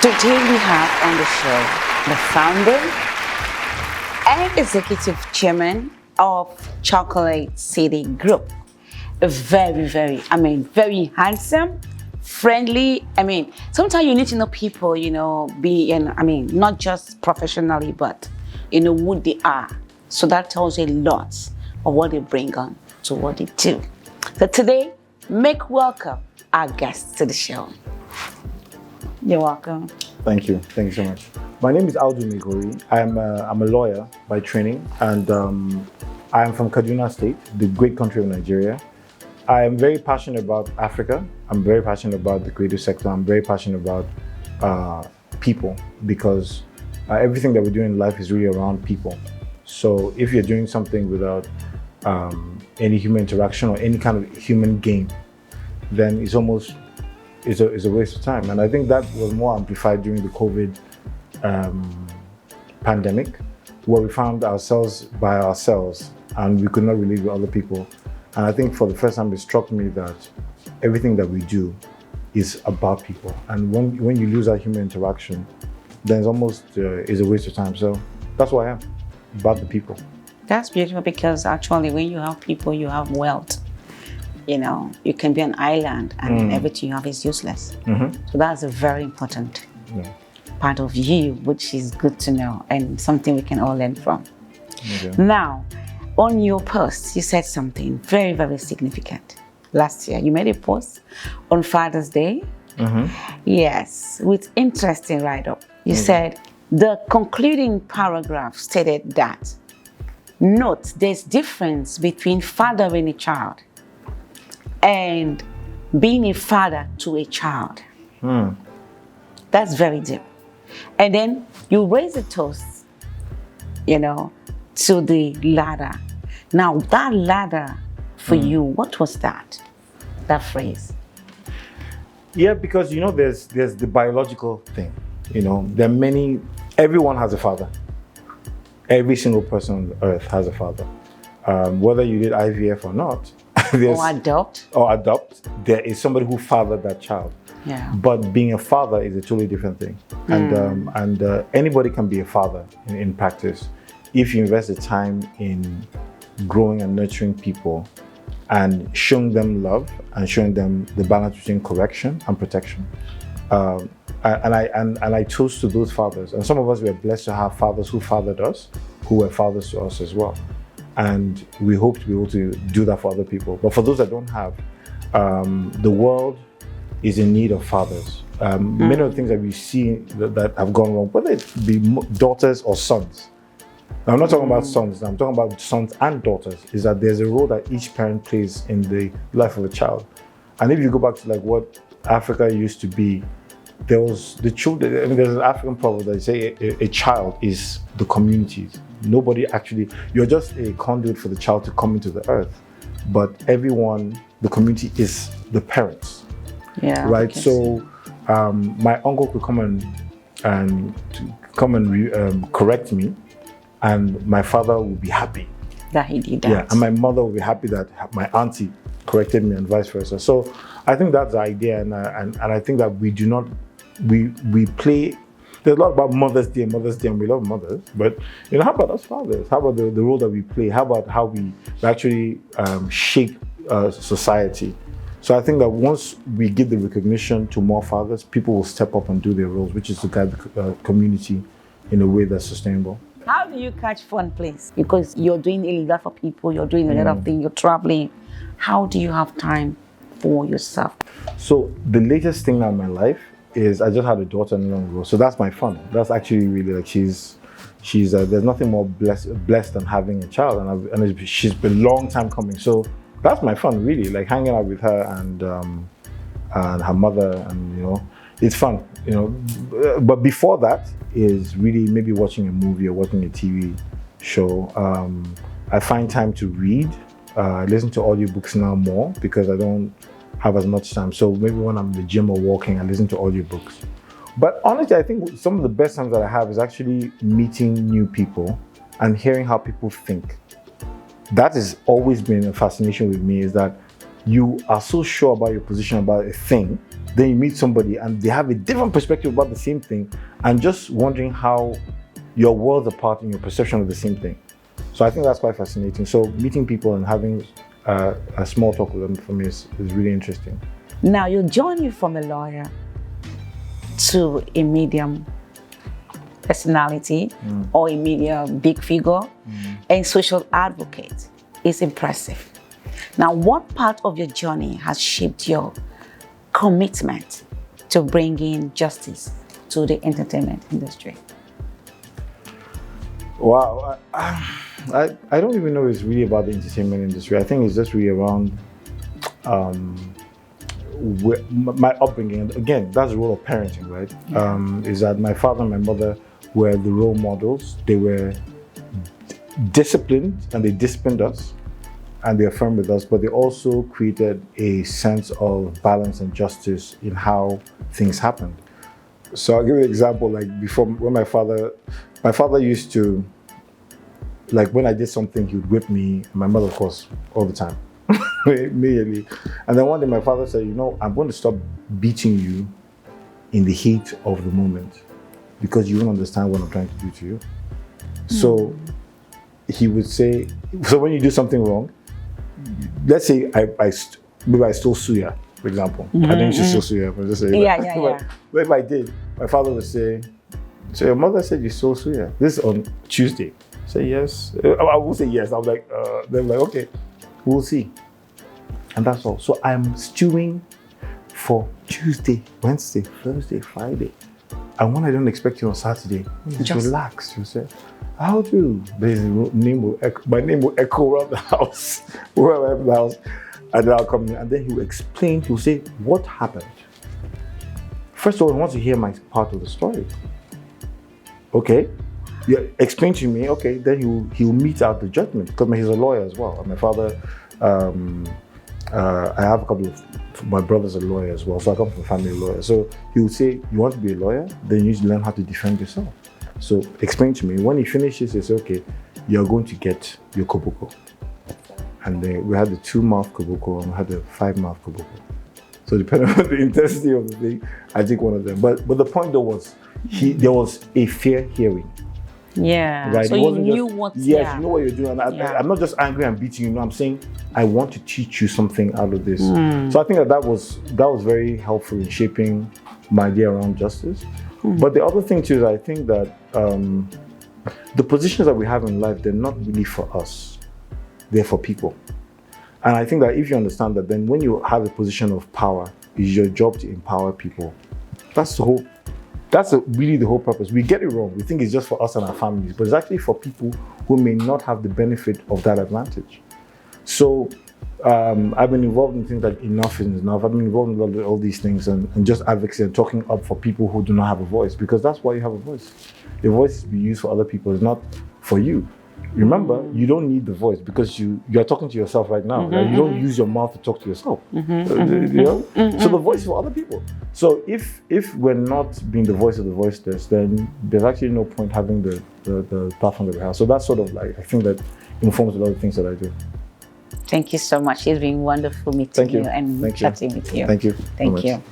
Today we have on the show the founder and executive chairman of Choccity Group. A very handsome, friendly. Sometimes you need to know people, not just professionally, but who they are. So that tells you a lot of what they bring on to what they do. So today, make welcome our guests to the show. You're welcome. Thank you so much. My name is Audu Maikori. I'm a lawyer by training, and I am from Kaduna State, the great country of Nigeria. I am very passionate about Africa. I'm very passionate about the creative sector. I'm very passionate about people, because everything that we do in life is really around people. So if you're doing something without any human interaction or any kind of human gain, then it's almost is a waste of time. And I think that was more amplified during the COVID pandemic, where we found ourselves by ourselves and we could not relate with other people. And I think for the first time it struck me that everything that we do is about people. And when you lose that human interaction, then it's almost is a waste of time. So that's why I am, about the people. That's beautiful, because actually when you have people, you have wealth. You can be an island and everything you have is useless. So that's a very important part of you, which is good to know and something we can all learn from. Okay. Now, on your post, you said something very, very significant. Last year, you made a post on Father's Day. Yes, with interesting write-up. You said, the concluding paragraph stated that, note, there's difference between fathering a child and being a father to a child. That's very deep. And then you raise a toast, to the ladder. Now that ladder for you, what was that phrase? Yeah, because there's the biological thing. There are many. Everyone has a father. Every single person on the earth has a father. Whether you did IVF or not, or adopt, there is somebody who fathered that child. Yeah. But being a father is a totally different thing. And anybody can be a father in practice if you invest the time in growing and nurturing people and showing them love and showing them the balance between correction and protection. And I toast to those fathers. And some of us were blessed to have fathers who fathered us, who were fathers to us as well. And we hope to be able to do that for other people. But for those that don't have, the world is in need of fathers. Many of the things that we see that have gone wrong, whether it be daughters or sons. Now, I'm not talking about sons, I'm talking about sons and daughters, is that there's a role that each parent plays in the life of a child. And if you go back to what Africa used to be, there was the children. There's an African proverb that say a child is the communities. Nobody actually, you're just a conduit for the child to come into the earth. But everyone, the community is the parents. Yeah. Right. So my uncle could come and correct me, and my father would be happy that he did that. Yeah, and my mother would be happy that my auntie corrected me, and vice versa. So I think that's the idea, and I think that we do not. We play. There's a lot about Mother's Day, and we love mothers. But how about us fathers? How about the role that we play? How about how we actually shape society? So I think that once we give the recognition to more fathers, people will step up and do their roles, which is to guide the community in a way that's sustainable. How do you catch fun, please? Because you're doing a lot for people, you're doing a lot of things, you're traveling. How do you have time for yourself? So the latest thing now in my life is I just had a daughter not long ago. So that's my fun. That's actually really she's there's nothing more blessed than having a child, and she's been a long time coming. So that's my fun, really, hanging out with her and her mother, and it's fun, But before that is really maybe watching a movie or watching a TV show. I find time to read. I listen to audiobooks now more because I don't have as much time. So maybe when I'm in the gym or walking, I listen to audiobooks. But honestly, I think some of the best times that I have is actually meeting new people and hearing how people think. That has always been a fascination with me, is that you are so sure about your position about a thing then you meet somebody and they have a different perspective about the same thing, and just wondering how your worlds apart in your perception of the same thing. So I think that's quite fascinating. So meeting people and having a small talk with them for me is really interesting. Now, your journey from a lawyer to a medium personality or a media big figure and social advocate is impressive. Now, what part of your journey has shaped your commitment to bringing justice to the entertainment industry? Wow, I don't even know if it's really about the entertainment industry. I think it's just really around my upbringing. Again, that's the role of parenting, right? Yeah. Is that my father and my mother were the role models. They were disciplined, and they disciplined us, and they affirmed with us, but they also created a sense of balance and justice in how things happened. So I'll give you an example. Like before, when my father used to, like when I did something, he would whip me, and my mother, of course, all the time, immediately. And then one day my father said, I'm going to stop beating you in the heat of the moment, because you won't understand what I'm trying to do to you. So he would say, so when you do something wrong, let's say maybe I stole suya, for example. I didn't just steal suya, but just say that. But if I did, my father would say, so your mother said you stole suya. This is on Tuesday. Say yes. I will say yes. I'm like, they're like, okay, we'll see. And that's all. So I'm stewing for Tuesday, Wednesday, Thursday, Friday. And when I don't expect you on Saturday, just relax. You say, Audu. My name will echo around the house, wherever I'm in the house. And then I'll come in, and then he'll explain, he'll say, what happened? First of all, he wants to hear my part of the story. Okay, explain to me, okay, then he'll mete out the judgment, because he's a lawyer as well. And my father, I have a couple of, my brother's a lawyer as well, so I come from a family lawyer. So he would say, you want to be a lawyer? Then you need to learn how to defend yourself. So explain to me. When he finishes, he says, okay, you're going to get your koboko. And then we had the 2-mouth koboko and we had the 5-mouth koboko. So depending on the intensity of the thing, I take one of them. But the point though was, there was a fair hearing. Yeah. Right? So you knew what. Yes, you know what you're doing. I'm not just angry and beating you. I'm saying I want to teach you something out of this. So I think that was very helpful in shaping my idea around justice. But the other thing too is I think that the positions that we have in life, they're not really for us. They're for people. And I think that if you understand that, then when you have a position of power, it's your job to empower people. That's really the whole purpose. We get it wrong. We think it's just for us and our families, but it's actually for people who may not have the benefit of that advantage. So I've been involved in things like Enough is Enough. I've been involved in all these things and just advocacy and talking up for people who do not have a voice, because that's why you have a voice. Your voice is to be used for other people, it's not for you. Remember, you don't need the voice because you're talking to yourself right now. Right? You don't use your mouth to talk to yourself. So the voice is for other people. So if we're not being the voice of the voiceless, then there's actually no point having the platform that we have. So that's sort of like, I think that informs a lot of things that I do. Thank you so much. It's been wonderful meeting you and chatting with you. Thank you. Thank you.